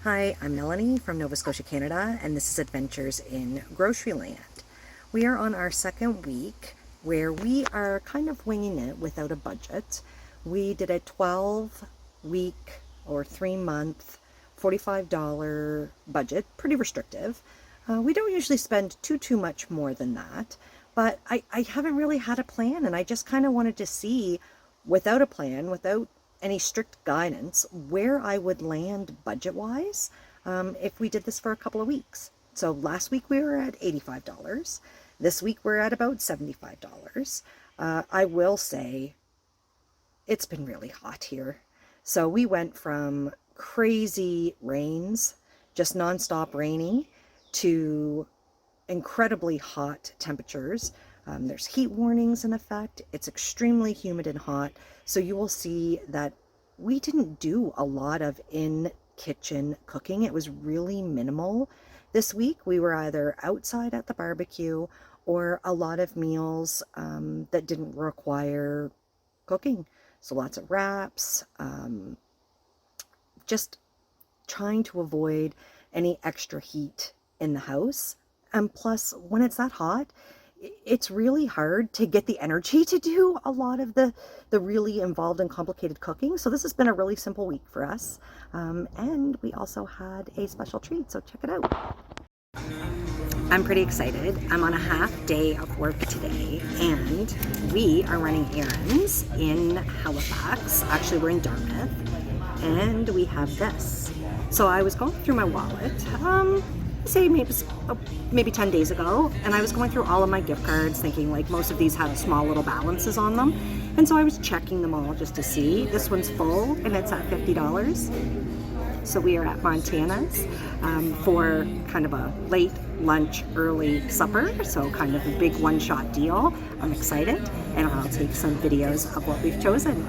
Hi, I'm Melanie from Nova Scotia, Canada, and this is Adventures in Groceryland. We are on our second week where we are kind of winging it without a budget. We did a 12-week or 3-month $45 budget, pretty restrictive. We don't usually spend too much more than that, but I haven't really had a plan, and I just kind of wanted to see, without a plan, without any strict guidance, where I would land budget-wise if we did this for a couple of weeks. So last week we were at $85. This week we're at about $75. I will say it's been really hot here. So we went from crazy rains, just nonstop rainy, to incredibly hot temperatures. There's heat warnings in effect. It's extremely humid and hot. So you will see that we didn't do a lot of in-kitchen cooking. It was really minimal. This week we were either outside at the barbecue or a lot of meals that didn't require cooking. So lots of wraps, just trying to avoid any extra heat in the house. And plus, when it's that hot, it's really hard to get the energy to do a lot of the really involved and complicated cooking. So this has been a really simple week for us. And we also had a special treat, so check it out. I'm pretty excited. I'm on a half day of work today, and we are running errands in Halifax. Actually, we're in Dartmouth, and we have this. So I was going through my wallet, say maybe 10 days ago, and I was going through all of my gift cards thinking like most of these have small little balances on them, and so I was checking them all just to see. This one's full and it's at $50. So we are at Montana's for kind of a late lunch, early supper, so kind of a big one-shot deal. I'm excited, and I'll take some videos of what we've chosen.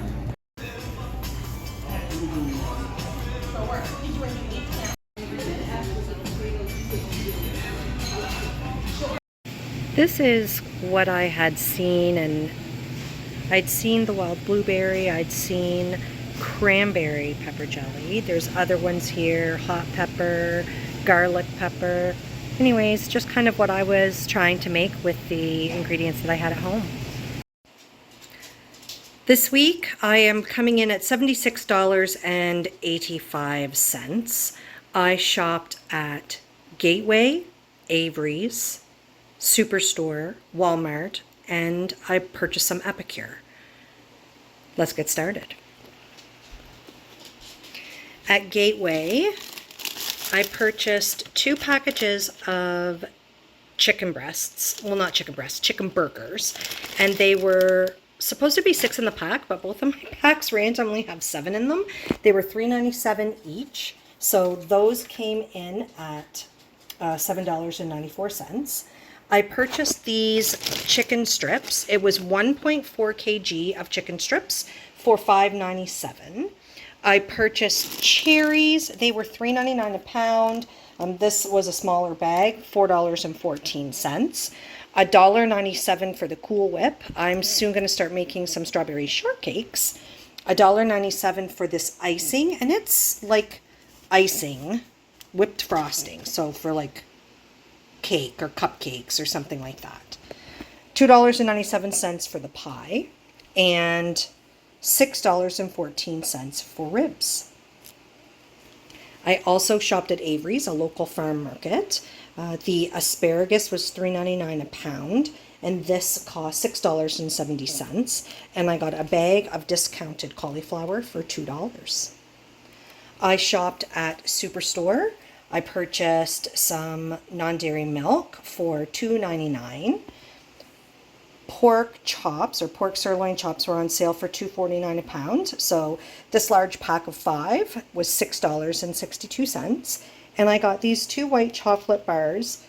This is what I had seen, and I'd seen the wild blueberry, I'd seen cranberry pepper jelly. There's other ones here, hot pepper, garlic pepper. Anyways, just kind of what I was trying to make with the ingredients that I had at home. This week I am coming in at $76.85. I shopped at Gateway, Avery's, Superstore, Walmart, and I purchased some Epicure. Let's get started. At Gateway, I purchased 2 packages of chicken breasts. Well, not chicken breasts, chicken burgers. And they were supposed to be 6 in the pack, but both of my packs randomly have 7 in them. They were $3.97 each. So those came in at $7.94. I purchased these chicken strips. It was 1.4 kg of chicken strips for $5.97. I purchased cherries. They were $3.99 a pound. This was a smaller bag, $4.14. $1.97 for the Cool Whip. I'm soon going to start making some strawberry shortcakes. $1.97 for this icing, and it's like icing, whipped frosting. So for like cake or cupcakes or something like that. $2.97 for the pie, and $6.14 for ribs. I also shopped at Avery's, a local farm market. The asparagus was $3.99 a pound, and this cost $6.70. And I got a bag of discounted cauliflower for $2. I shopped at Superstore. I purchased some non-dairy milk for $2.99. Pork chops or pork sirloin chops were on sale for $2.49 a pound. So this large pack of 5 was $6.62. And I got these 2 white chocolate bars.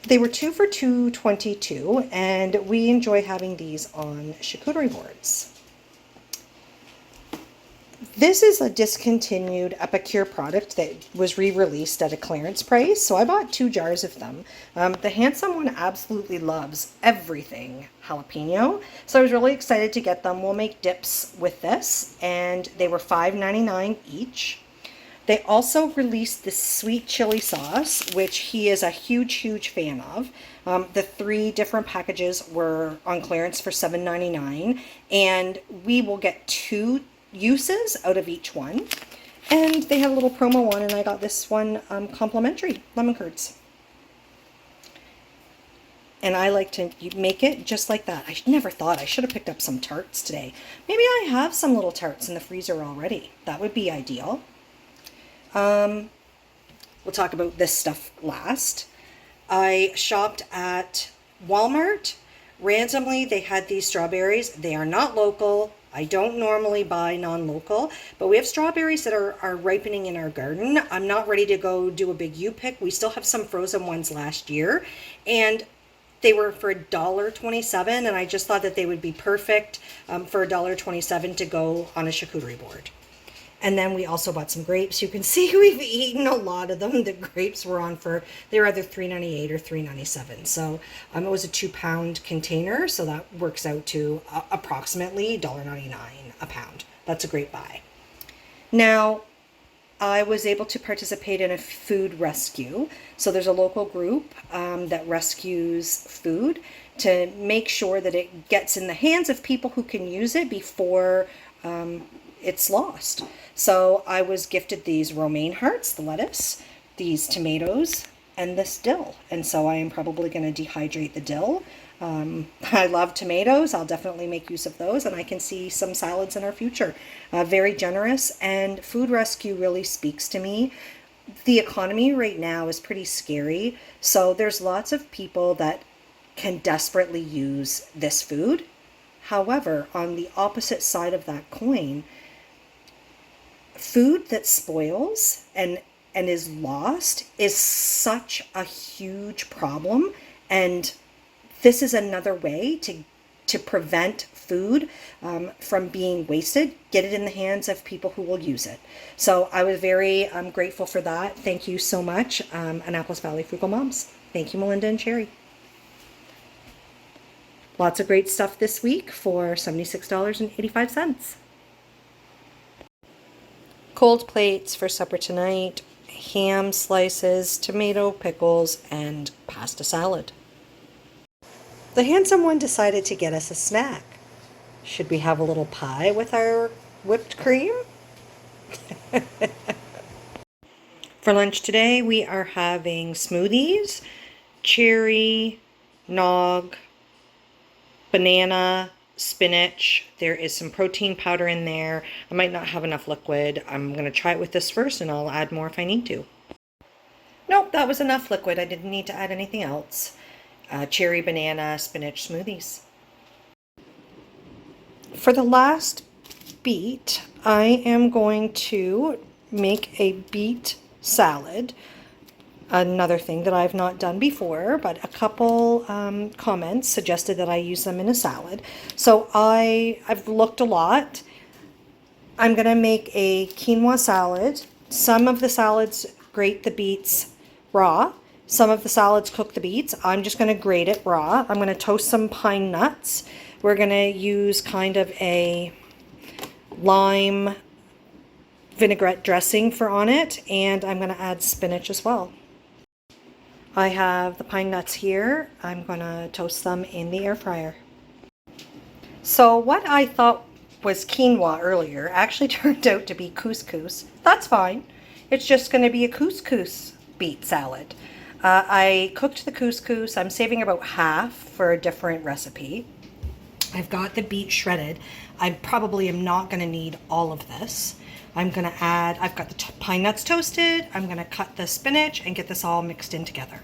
They were 2 for $2.22, and we enjoy having these on charcuterie boards. This is a discontinued Epicure product that was re-released at a clearance price, so I bought 2 jars of them. The handsome one absolutely loves everything jalapeno, so I was really excited to get them. We'll make dips with this, and they were $5.99 each. They also released this sweet chili sauce, which he is a huge, huge fan of. The 3 different packages were on clearance for $7.99, and we will get 2 uses out of each one. And they had a little promo one, and I got this one complimentary, lemon curds. And I like to make it just like that. I never thought I should have picked up some tarts today. Maybe I have some little tarts in the freezer already. That would be ideal. We'll talk about this stuff last. I shopped at Walmart. Randomly, they had these strawberries. They are not local. I don't normally buy non-local, but we have strawberries that are ripening in our garden. I'm not ready to go do a big U-pick. We still have some frozen ones last year, and they were for $1.27, and I just thought that they would be perfect for $1.27 to go on a charcuterie board. And then we also bought some grapes. You can see we've eaten a lot of them. The grapes were on for, they were either $3.98 or $3.97. So it was a 2-pound container, so that works out to approximately $1.99 a pound. That's a great buy. Now, I was able to participate in a food rescue. So there's a local group that rescues food to make sure that it gets in the hands of people who can use it before it's lost. So I was gifted these romaine hearts, the lettuce, these tomatoes, and this dill. And so I am probably going to dehydrate the dill. I love tomatoes. I'll definitely make use of those, and I can see some salads in our future. Very generous, and food rescue really speaks to me. The economy right now is pretty scary, so there's lots of people that can desperately use this food. However, on the opposite side of that coin, food that spoils and is lost is such a huge problem, and this is another way to prevent food from being wasted. Get it in the hands of people who will use it. So I was very grateful for that. Thank you so much, Annapolis Valley Frugal Moms. Thank you, Melinda and Sherry. Lots of great stuff this week for $76.85. Cold plates for supper tonight, ham slices, tomato pickles, and pasta salad. The handsome one decided to get us a snack. Should we have a little pie with our whipped cream? For lunch today, we are having smoothies, cherry, nog, banana, spinach. There is some protein powder in there. I might not have enough liquid. I'm going to try it with this first, and I'll add more if I need to. Nope, that was enough liquid. I didn't need to add anything else. Cherry, banana, spinach smoothies. For the last beet, I am going to make a beet salad. Another thing that I've not done before, but a couple comments suggested that I use them in a salad. So I've looked a lot. I'm going to make a quinoa salad. Some of the salads grate the beets raw. Some of the salads cook the beets. I'm just going to grate it raw. I'm going to toast some pine nuts. We're going to use kind of a lime vinaigrette dressing for on it, and I'm going to add spinach as well. I have the pine nuts here. I'm going to toast them in the air fryer. So what I thought was quinoa earlier actually turned out to be couscous. That's fine. It's just going to be a couscous beet salad. I cooked the couscous. I'm saving about half for a different recipe. I've got the beet shredded. I probably am not going to need all of this. I'm going to add, I've got the pine nuts toasted. I'm going to cut the spinach and get this all mixed in together.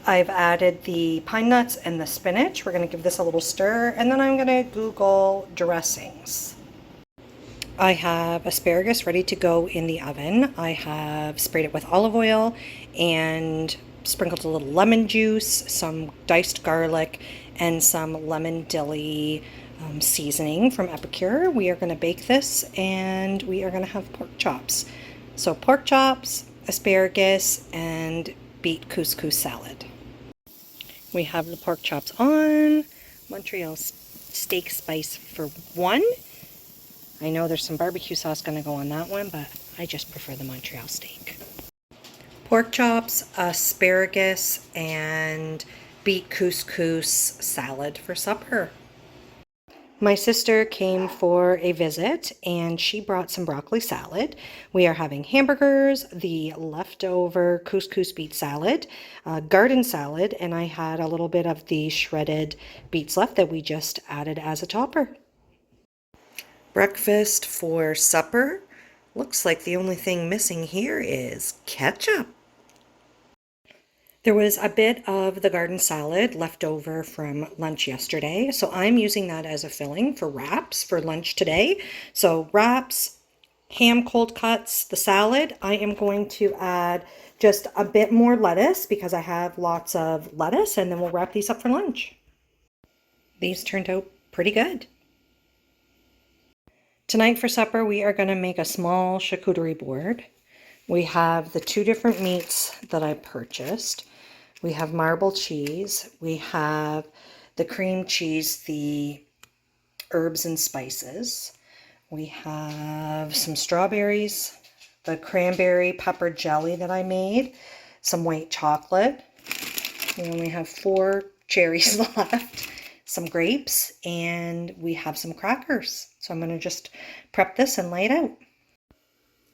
I've added the pine nuts and the spinach. We're going to give this a little stir, and then I'm going to Google dressings. I have asparagus ready to go in the oven. I have sprayed it with olive oil and sprinkled a little lemon juice, some diced garlic, and some lemon dilly seasoning from Epicure. We are going to bake this, and we are going to have pork chops. So pork chops, asparagus, and beet couscous salad. We have the pork chops on, Montreal steak spice for 1, I know there's some barbecue sauce going to go on that one, but I just prefer the Montreal steak. Pork chops, asparagus, and beet couscous salad for supper. My sister came for a visit and she brought some broccoli salad. We are having hamburgers, the leftover couscous beet salad, garden salad, and I had a little bit of the shredded beets left that we just added as a topper. Breakfast for supper. Looks like the only thing missing here is ketchup. There was a bit of the garden salad left over from lunch yesterday, so I'm using that as a filling for wraps for lunch today. So wraps, ham cold cuts, the salad. I am going to add just a bit more lettuce because I have lots of lettuce, and then we'll wrap these up for lunch. These turned out pretty good. Tonight for supper, we are going to make a small charcuterie board. We have the two different meats that I purchased. We have marble cheese. We have the cream cheese, the herbs and spices. We have some strawberries, the cranberry pepper jelly that I made, some white chocolate. We only have 4 cherries left, some grapes, and we have some crackers. So I'm going to just prep this and lay it out.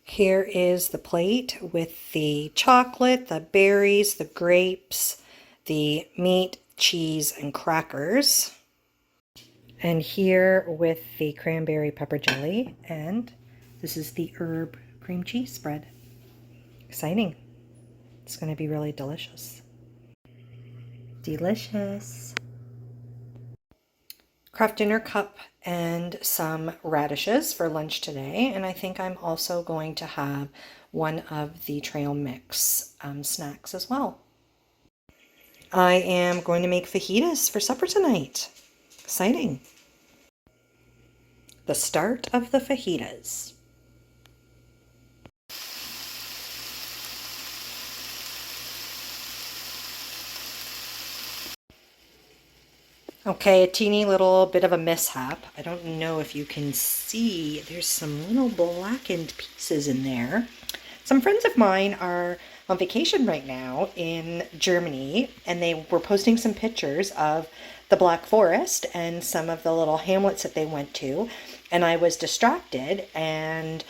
Here is the plate with the chocolate, the berries, the grapes, the meat, cheese, and crackers. And here with the cranberry pepper jelly, and this is the herb cream cheese spread. Exciting. It's going to be really delicious. Delicious. Kraft Dinner cup and some radishes for lunch today, and I think I'm also going to have one of the trail mix snacks as well. I am going to make fajitas for supper tonight. Exciting. The start of the fajitas. Okay, a teeny little bit of a mishap. I don't know if you can see, there's some little blackened pieces in there. Some friends of mine are on vacation right now in Germany, and they were posting some pictures of the Black Forest and some of the little hamlets that they went to, and I was distracted, and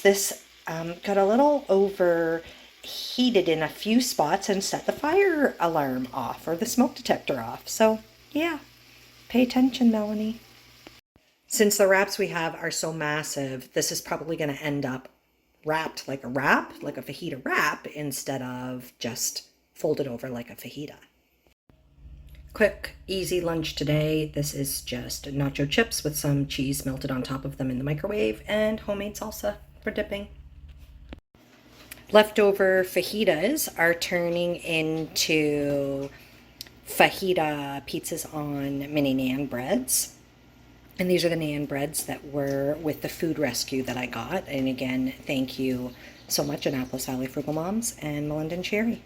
this got a little overheated in a few spots and set the fire alarm off, or the smoke detector off. So yeah, pay attention, Melanie. Since the wraps we have are so massive, this is probably going to end up wrapped like a wrap, like a fajita wrap, instead of just folded over like a fajita. Quick, easy lunch today. This is just nacho chips with some cheese melted on top of them in the microwave and homemade salsa for dipping. Leftover fajitas are turning into fajita pizzas on mini naan breads. And these are the naan breads that were with the food rescue that I got. And again, thank you so much, Annapolis Valley Frugal Moms and Melinda and Sherry.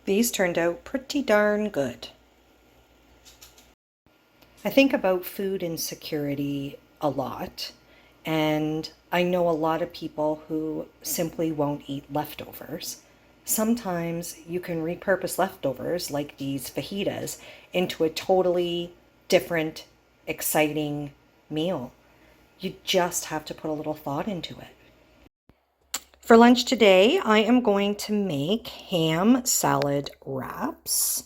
These turned out pretty darn good. I think about food insecurity a lot, and I know a lot of people who simply won't eat leftovers. Sometimes you can repurpose leftovers, like these fajitas, into a totally different, exciting meal. You just have to put a little thought into it. For lunch today, I am going to make ham salad wraps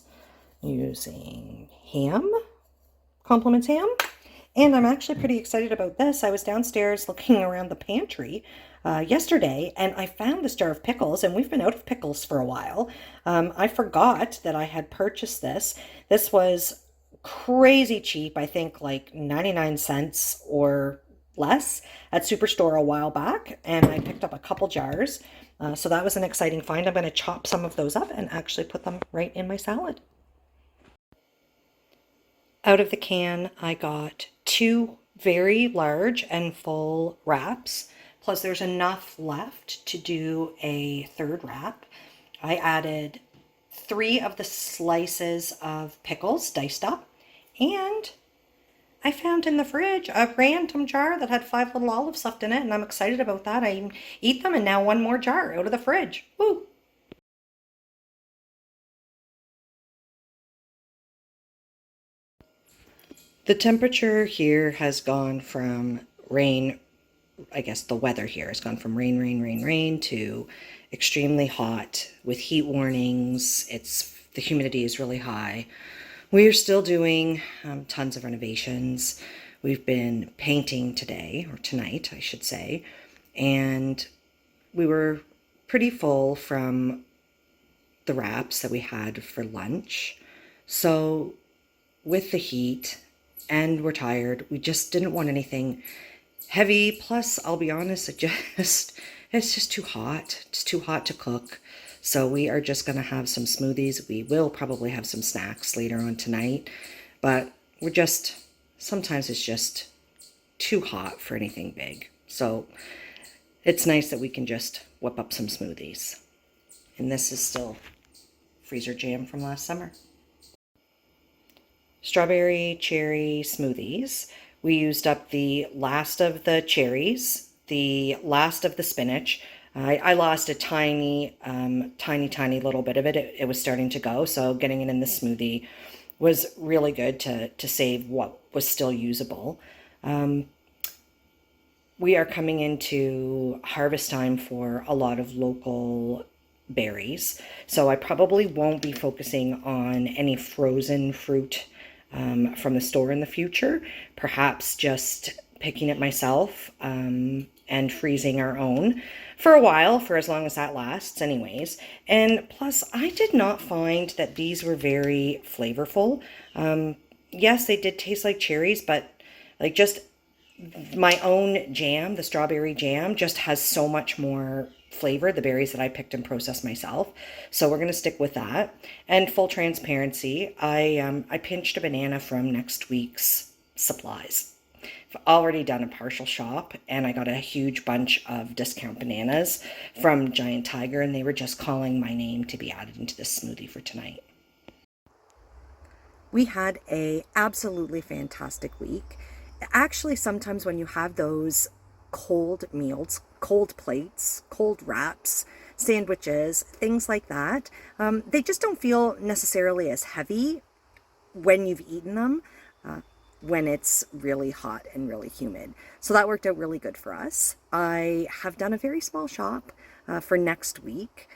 using ham, compliments ham. And I'm actually pretty excited about this. I was downstairs looking around the pantry yesterday, and I found this jar of pickles, and we've been out of pickles for a while. I forgot that I had purchased this. This was crazy cheap, I think like 99 cents or less at Superstore a while back, and I picked up a couple jars. So that was an exciting find. I'm going to chop some of those up and actually put them right in my salad. Out of the can, I got 2 very large and full wraps, plus there's enough left to do a third wrap. I added 3 of the slices of pickles diced up, and I found in the fridge a random jar that had 5 little olives left in it, and I'm excited about that. I eat them, and now one more jar out of the fridge. Woo! The temperature here has gone from rain, I guess the weather here has gone from rain, rain, rain, rain to extremely hot with heat warnings. The humidity is really high. We are still doing tons of renovations. We've been painting today, or tonight, I should say, and we were pretty full from the wraps that we had for lunch. So with the heat and we're tired, we just didn't want anything heavy. Plus, I'll be honest, it's just too hot. It's too hot to cook. So we are just going to have some smoothies. We will probably have some snacks later on tonight, but sometimes it's just too hot for anything big. So it's nice that we can just whip up some smoothies. And this is still freezer jam from last summer. Strawberry cherry smoothies. We used up the last of the cherries, the last of the spinach. I lost a tiny little bit of it. It was starting to go, so getting it in the smoothie was really good to save what was still usable. We are coming into harvest time for a lot of local berries, so I probably won't be focusing on any frozen fruit from the store in the future. Perhaps just picking it myself and freezing our own for a while, for as long as that lasts anyways. And plus, I did not find that these were very flavorful. Yes, they did taste like cherries, but like just my own jam, the strawberry jam, just has so much more flavor, the berries that I picked and processed myself. So we're going to stick with that. And full transparency, I pinched a banana from next week's supplies. I've already done a partial shop, and I got a huge bunch of discount bananas from Giant Tiger, and they were just calling my name to be added into this smoothie for tonight. We had a absolutely fantastic week. Actually, sometimes when you have those cold meals, cold plates, cold wraps, sandwiches, things like that, they just don't feel necessarily as heavy when you've eaten them, when it's really hot and really humid. So that worked out really good for us. I have done a very small shop for next week.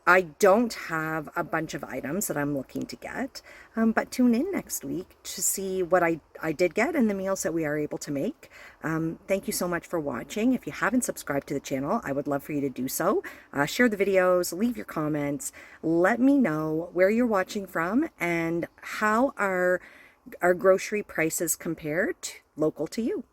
I don't have a bunch of items that I'm looking to get, but tune in next week to see what I did get and the meals that we are able to make. Thank you so much for watching. If you haven't subscribed to the channel, I would love for you to do so. Share the videos, leave your comments, let me know where you're watching from and how our grocery prices compare to local to you.